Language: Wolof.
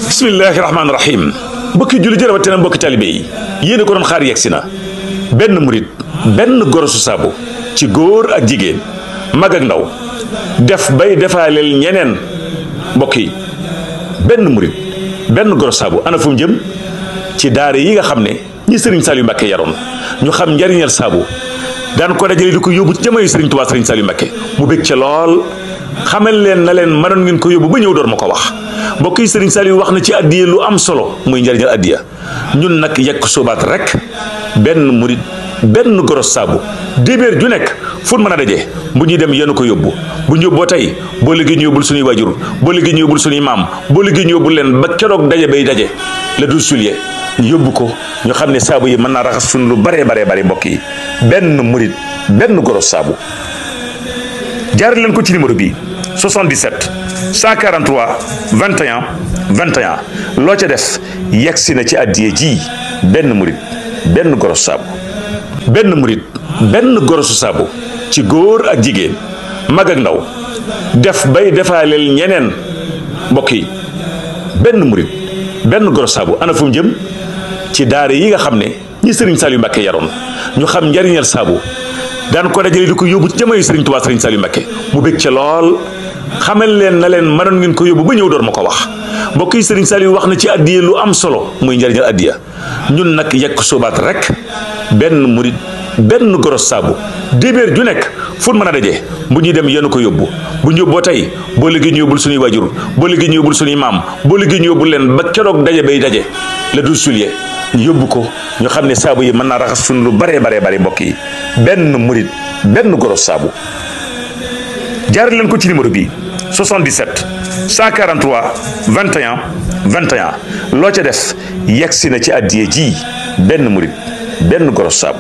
bismillahi rahmaani rahim mbokki julli jërëma te na mbokki talibe yi yéen a ko doon xaar yegsi na benn murit benn gorosu saabu ci góor ak jigéen mag ak ndaw def bay defaaleel ñeneen mbokk yi benn murit benn gorosu saabu ana fu mu jëm ci daara yi nga xam ne ñi sëriñ Saliou Mbacké yaroon ñu xam njariñal saabu daan ko dajale di ko yóbbu ci jamono sëriñ Tuubaa sëriñ Saliou Mbacké mu bég ca lool xamal leen na leen mënoon ngeen ko yóbbu ba ñëw door ma ko wax mbokk yi sëriñ Saliou wax na ci addiya lu am solo muy njariñal addiya ñun nag yegg soobaat rek benn murit benn goros saabu dibéer ju nekk fu mën a daje bu ñuy dem yéen ko yóbbu bu ñu yóbboo tey boo liggéey ñu yóbbul suñuy waajur boo liggéey ñu yóbbul suñuy maam boo liggéey ñu yóbbul leen ba keroog daje bay daje le 12 juillet ñu yóbbu ko ñu xam ne saabu yi mën naa raxas suñu lu baree mbokk yi benn murit benn goros saabu jaarale leen ko ci numéro bi 77 143 21 21 loo ca def yegsi na ci addiye ji benn murit benn goros saabu benn murit benn gorosu saabu ci góor ak jigéen mag ak ndaw def bay defaaleel ñeneen mbokk yi benn murit benn goros saabu ana fu mu jëm ci daara yi nga xam ne ñi sëriñ Saliou Mbacké yaroon ñu xam njariñal saabu daan ko dajale di ko yóbbu ci jamono sëriñ Tuubaa sëriñ Saliou Mbacké mu bég ca lool xamal leen na leen mënoon ngeen ko yóbbu ba ñëw door ma ko wax mbokk yi sëriñ Saliou wax na ci addiya lu am solo muy njariñal addiya ñun nag yegg soobaat rek benn murit benn goros saabu dibéer ju nekk fu mën a daje bu ñuy dem yéen ko yóbbu bu ñu yóbboo tey boo liggéey ñu yóbbul suñuy waajur boo liggéey ñu yóbbul suñuy maam boo liggéey ñu yóbbul leen ba keroog daje bay daje le 12 juillet ñu yóbbu ko ñu xam ne saabu yi mën naa raxas suñu lu baree mbokk yi benn murit benn goros saabu jaarale leen ko ci numéro bi 77 143 21 21 loo ca def yegsi na ci addiye ji benn murit benn goros saabu